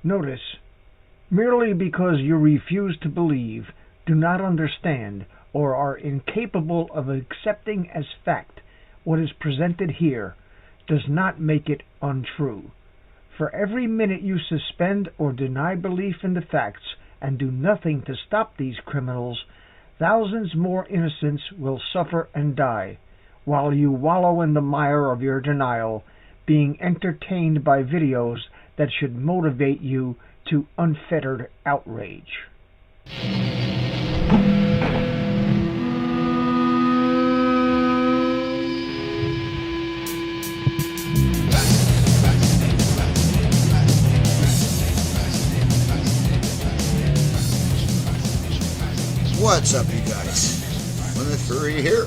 Notice, merely because you refuse to believe, do not understand, or are incapable of accepting as fact what is presented here, does not make it untrue. For every minute you suspend or deny belief in the facts and do nothing to stop these criminals, thousands more innocents will suffer and die, while you wallow in the mire of your denial, being entertained by videos that should motivate you to unfettered outrage. What's up, you guys? Plymouth Furry here.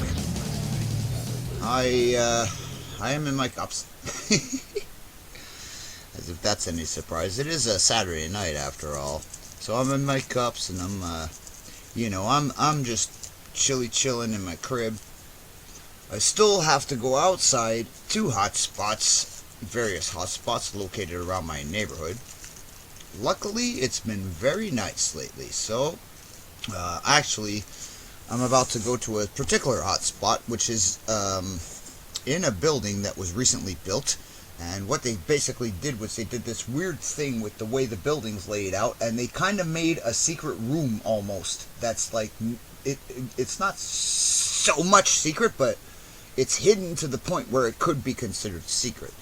I am in my cups. As if that's any surprise. It is a Saturday night after all. So I'm in my cups and I'm just chilling in my crib. I still have to go outside to various hot spots located around my neighborhood. Luckily, it's been very nice lately, so actually, I'm about to go to a particular hotspot, which is in a building that was recently built. And what they basically did was they did this weird thing with the way the building's laid out, and they kind of made a secret room almost. That's like, it's not so much secret, but it's hidden to the point where it could be considered secret.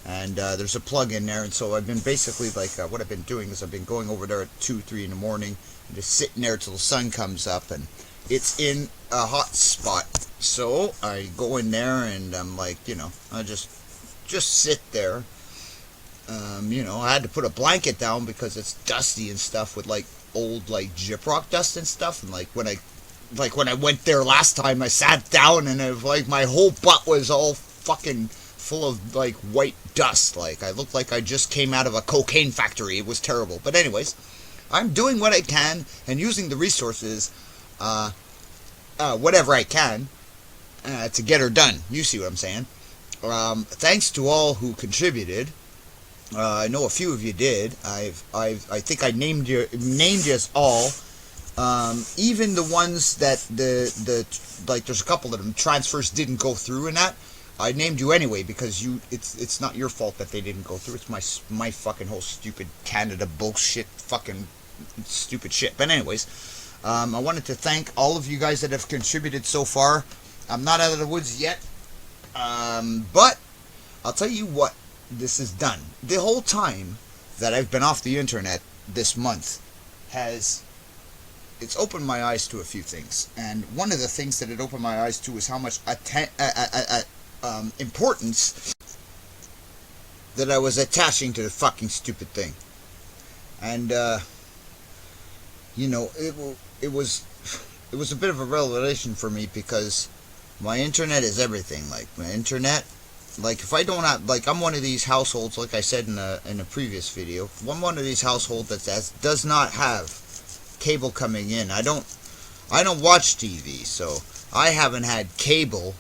And there's a plug in there, and so I've been basically what I've been doing is I've been going over there at 2, 3 in the morning, and just sitting there till the sun comes up, and it's in a hot spot. So I go in there, and I'm like, I just sit there. I had to put a blanket down because it's dusty and stuff with old gyprock dust and stuff. And when I went there last time, I sat down and it was my whole butt was all fucking full of white dust. I looked like I just came out of a cocaine factory. It was terrible. But anyways, I'm doing what I can and using the resources, whatever I can, to get her done. You see what I'm saying? Thanks to all who contributed. I know a few of you did. I think I named you all. Even the ones that there's a couple of them transfers didn't go through, and that I named you anyway because it's not your fault that they didn't go through. It's my fucking whole stupid Canada bullshit fucking stupid shit. But anyways, I wanted to thank all of you guys that have contributed so far. I'm not out of the woods yet. But I'll tell you what this has done. The whole time that I've been off the internet this month it's opened my eyes to a few things. And one of the things that it opened my eyes to is how much importance that I was attaching to the fucking stupid thing. And it was a bit of a revelation for me because my internet is everything. My internet, if I don't have, I'm one of these households, like I said in a previous video, I'm one of these households that does not have cable coming in. I don't watch TV, so I haven't had cable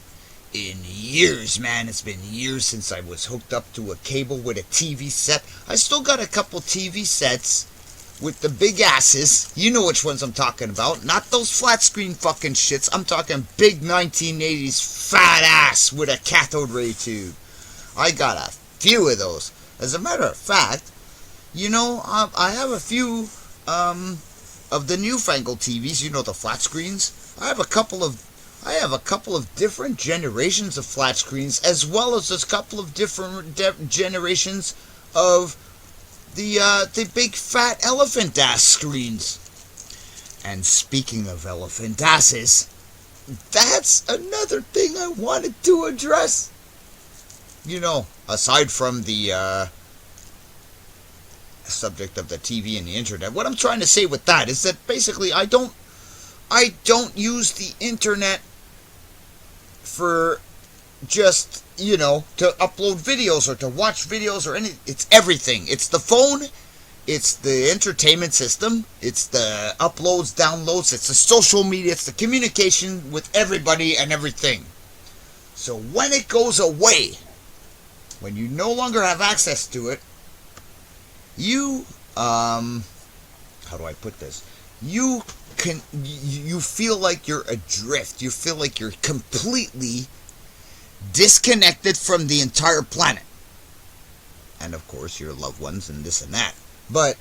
in years, man. It's been years since I was hooked up to a cable with a TV set. I still got a couple TV sets with the big asses. You know which ones I'm talking about. Not those flat screen fucking shits. I'm talking big 1980s fat ass with a cathode ray tube. I got a few of those. As a matter of fact, I have a few of the newfangled TVs. The flat screens. I have a couple of different generations of flat screens, as well as a couple of different generations of the big fat elephant ass screens. And speaking of elephant asses, that's another thing I wanted to address. Aside from the subject of the TV and the internet, what I'm trying to say with that is that basically I don't use the internet for just to upload videos or to watch videos or anything. It's everything. It's the phone, it's the entertainment system, it's the uploads, downloads, it's the social media, it's the communication with everybody and everything. So when it goes away, when you no longer have access to it, you how do I put this? You feel like you're adrift. You feel like you're completely disconnected from the entire planet. And of course your loved ones and this and that. But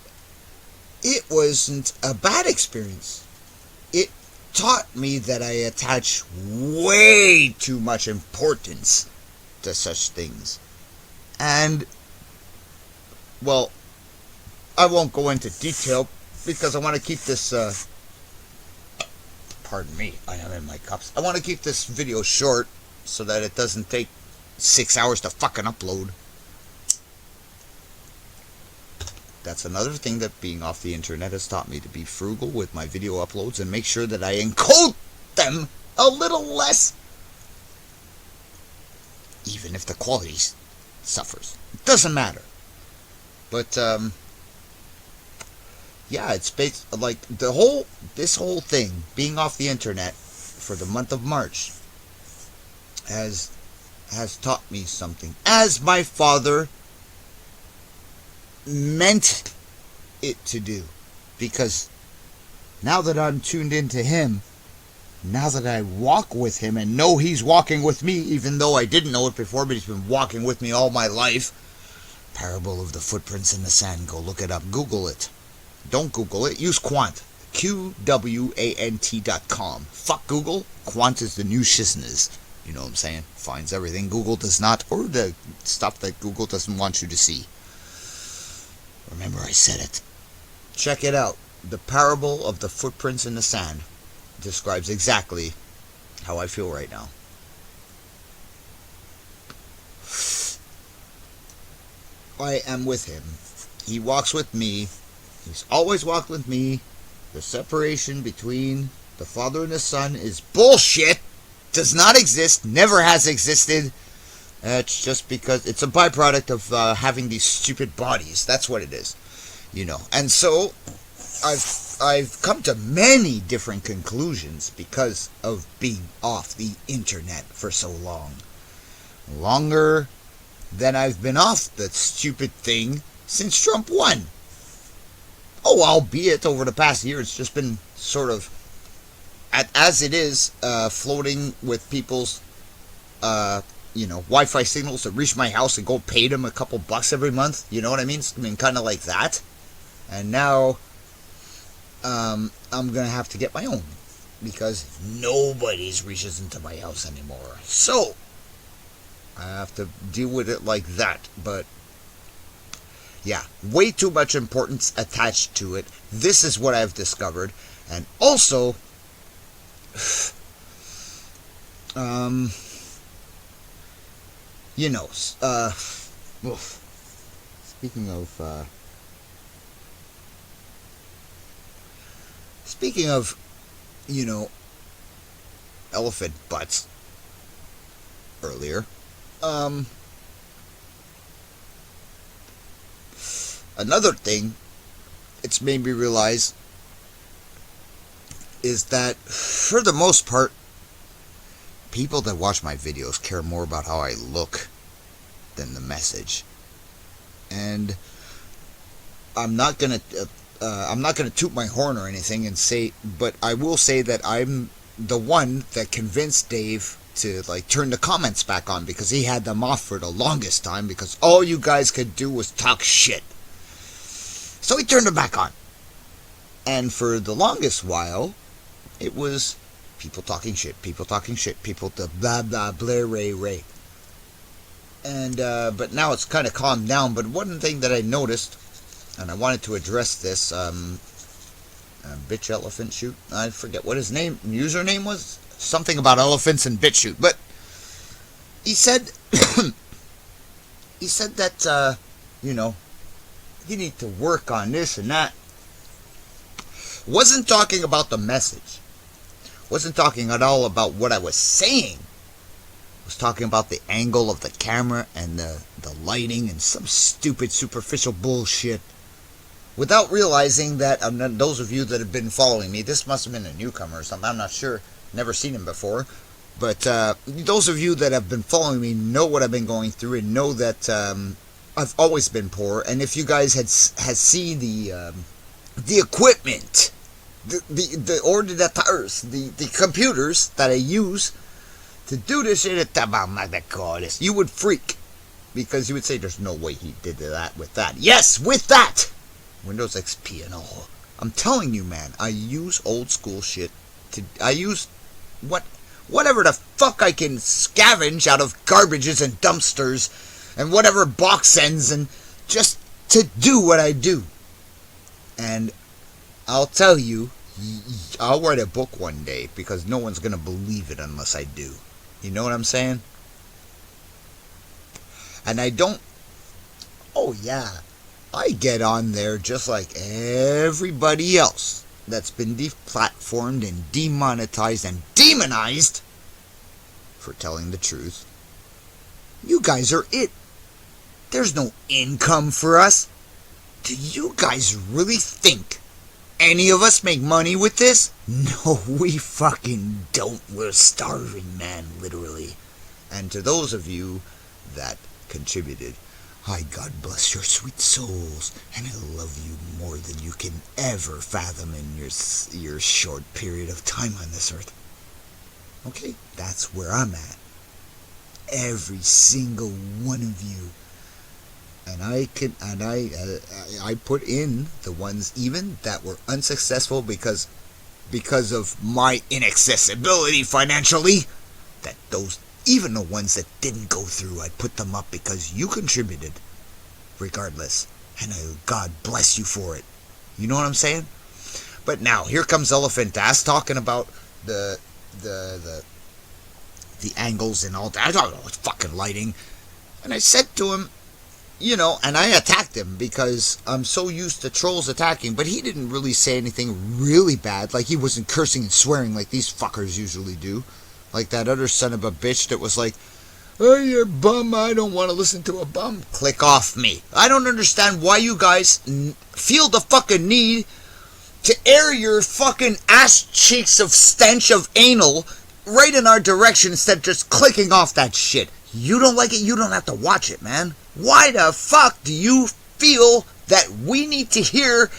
it wasn't a bad experience. It taught me that I attach way too much importance to such things. And, well, I won't go into detail because I want to keep this, pardon me, I am in my cups. I want to keep this video short so that it doesn't take 6 hours to fucking upload. That's another thing that being off the internet has taught me, to be frugal with my video uploads and make sure that I encode them a little less, even if the quality suffers. It doesn't matter. But yeah, it's based like this whole thing being off the internet for the month of March has taught me something, as my father meant it to do. Because now that I'm tuned into him, now that I walk with him and know he's walking with me, even though I didn't know it before, but he's been walking with me all my life. Parable of the Footprints in the Sand. Go look it up. Google it. Don't Google it. Use Quant. QWANT.com. Fuck Google. Quant is the new shizness. You know what I'm saying? Finds everything Google does not, or the stuff that Google doesn't want you to see. Remember, I said it. Check it out. The Parable of the Footprints in the Sand describes exactly how I feel right now. I am with him. He walks with me. He's always walked with me. The separation between the father and the son is bullshit. Does not exist. Never has existed. It's just because it's a byproduct of having these stupid bodies. That's what it is, you know. And so I've come to many different conclusions because of being off the internet for so long. Longer than I've been off that stupid thing since Trump won. Oh, albeit over the past year, it's just been sort of, as it is, floating with people's Wi-Fi signals that reach my house and go pay them a couple bucks every month. You know what I mean? I mean, kind of like that. And now, I'm gonna have to get my own because nobody's reaches into my house anymore. So I have to deal with it like that. But yeah, way too much importance attached to it. This is what I've discovered, and also, you know, speaking of, you know, elephant butts earlier, another thing it's made me realize is that, for the most part, people that watch my videos care more about how I look than the message. And I'm not gonna toot my horn or anything and say, but I will say that I'm the one that convinced Dave to turn the comments back on, because he had them off for the longest time because all you guys could do was talk shit. So he turned them back on. And for the longest while, it was people talking shit, people the blah blah blah ray ray. And but now it's kind of calmed down. But one thing that I noticed, and I wanted to address this, bitch elephant shoot. I forget what his username was. Something about elephants and bitch shoot. But he said that you know, you need to work on this and that. Wasn't talking about the message. Wasn't talking at all about what I was saying. Was talking about the angle of the camera and the lighting and some stupid superficial bullshit. Without realizing that, those of you that have been following me, this must have been a newcomer or something, I'm not sure, never seen him before. But those of you that have been following me know what I've been going through and know that I've always been poor, and if you guys had seen the equipment, the ordinators, the computers that I use to do this shit, you would freak, because you would say there's no way he did that with that. Yes, with that! Windows XP and all. I'm telling you, man, I use old school shit. I use whatever the fuck I can scavenge out of garbages and dumpsters and whatever box ends, and just to do what I do. And I'll tell you, I'll write a book one day, because no one's going to believe it unless I do. You know what I'm saying? And I don't... Oh, yeah. I get on there just like everybody else that's been deplatformed and demonetized and demonized for telling the truth. You guys are it. There's no income for us. Do you guys really think any of us make money with this? No, we fucking don't. We're starving, man, literally. And to those of you that contributed, hi, God bless your sweet souls, and I love you more than you can ever fathom in your short period of time on this earth. Okay, that's where I'm at. Every single one of you. And I put in the ones even that were unsuccessful because of my inaccessibility financially. That those, even the ones that didn't go through, I put them up because you contributed, regardless. And God bless you for it. You know what I'm saying? But now here comes Elephant Ass talking about the angles and all that. I don't know, it's fucking lighting. And I said to him, you know, and I attacked him because I'm so used to trolls attacking, but he didn't really say anything really bad. Like, he wasn't cursing and swearing like these fuckers usually do. Like that other son of a bitch that was like, oh, you're a bum, I don't want to listen to a bum. Click off me. I don't understand why you guys feel the fucking need to air your fucking ass cheeks of stench of anal right in our direction instead of just clicking off that shit. You don't like it, you don't have to watch it, man. Why the fuck do you feel that we need to hear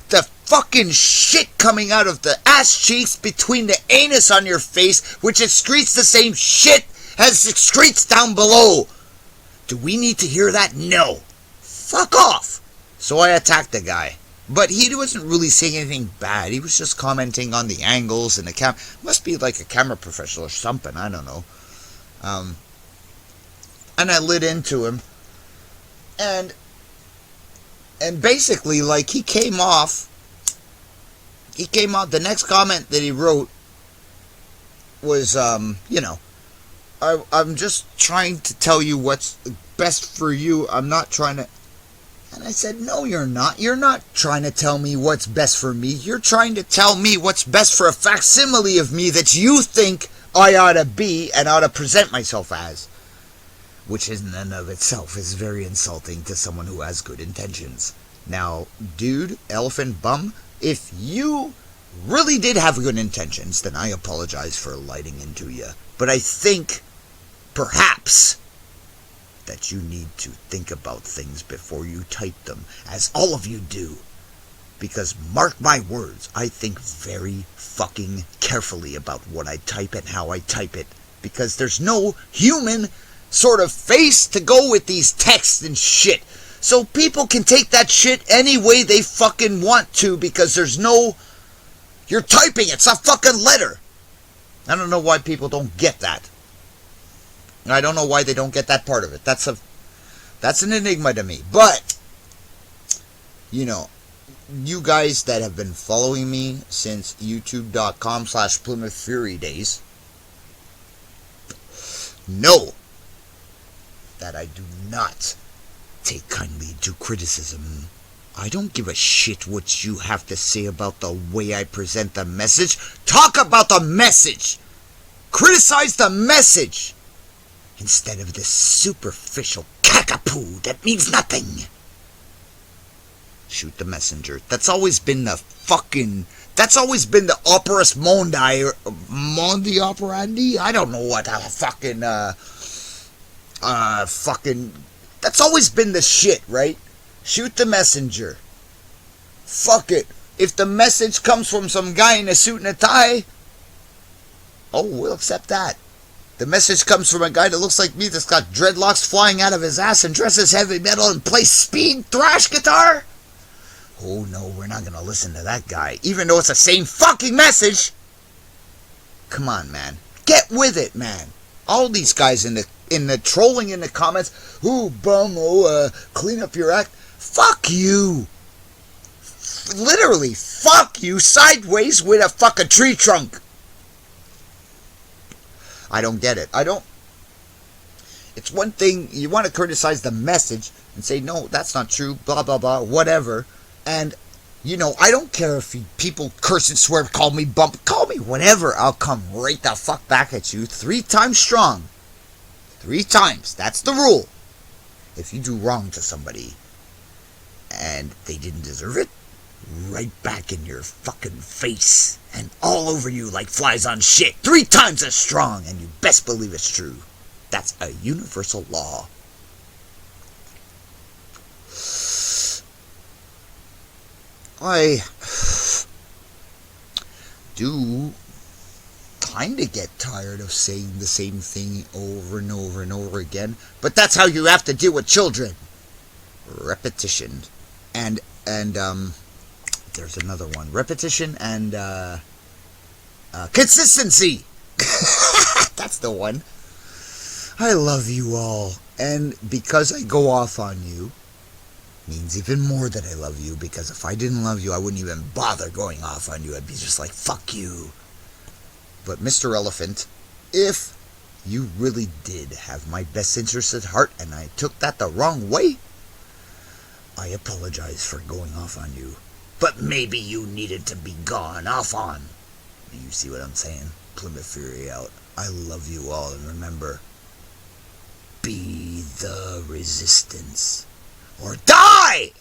the fucking shit coming out of the ass cheeks between the anus on your face, which excretes the same shit as excretes down below? Do we need to hear that? No. Fuck off. So I attacked the guy. But he wasn't really saying anything bad. He was just commenting on the angles and the cam. Must be like a camera professional or something. I don't know. And I lit into him. And basically, like, he came off. The next comment that he wrote was, you know, I'm just trying to tell you what's best for you. I'm not trying to... And I said, no, you're not. You're not trying to tell me what's best for me. You're trying to tell me what's best for a facsimile of me that you think I ought to be and ought to present myself as. Which in and of itself is very insulting to someone who has good intentions. Now, dude, elephant bum, if you really did have good intentions, then I apologize for lighting into you. But I think, perhaps, that you need to think about things before you type them, as all of you do. Because, mark my words, I think very fucking carefully about what I type and how I type it. Because there's no human sort of face to go with these texts and shit. So people can take that shit any way they fucking want to, because there's no... You're typing, it's a fucking letter. I don't know why people don't get that. I don't know why they don't get that part of it. That's an enigma to me. But, you know, you guys that have been following me since youtube.com/Plymouth Fury days know that I do not take kindly to criticism. I don't give a shit what you have to say about the way I present the message. Talk about the message. Criticize the message instead of this superficial cockapoo that means nothing. Shoot the messenger. That's always been the opus mondi operandi. I don't know what That's always been the shit, right? Shoot the messenger. Fuck it. If the message comes from some guy in a suit and a tie, oh, we'll accept that. The message comes from a guy that looks like me that's got dreadlocks flying out of his ass and dresses heavy metal and plays speed thrash guitar. Oh no, we're not gonna listen to that guy, even though it's the same fucking message. Come on, man. Get with it, man. All these guys in the trolling in the comments, ooh, bum, clean up your act. Fuck you. Literally, fuck you sideways with a fucking tree trunk. I don't get it. It's one thing, you want to criticize the message and say, no, that's not true, blah, blah, blah, whatever. And, I don't care if people curse and swear, call me bump, call me whatever. I'll come right the fuck back at you 3 times strong. 3 times. That's the rule. If you do wrong to somebody and they didn't deserve it, right back in your fucking face and all over you like flies on shit. 3 times as strong, and you best believe it's true. That's a universal law. I do kind of get tired of saying the same thing over and over and over again, but that's how you have to deal with children. Repetition. And there's another one. Repetition and consistency. That's the one. I love you all, and because I go off on you means even more that I love you, because if I didn't love you, I wouldn't even bother going off on you. I'd be just like, fuck you. But Mr. Elephant, if you really did have my best interest at heart and I took that the wrong way, I apologize for going off on you. But maybe you needed to be gone off on. You see what I'm saying? Plymouth Fury out. I love you all, and remember, be the resistance or die!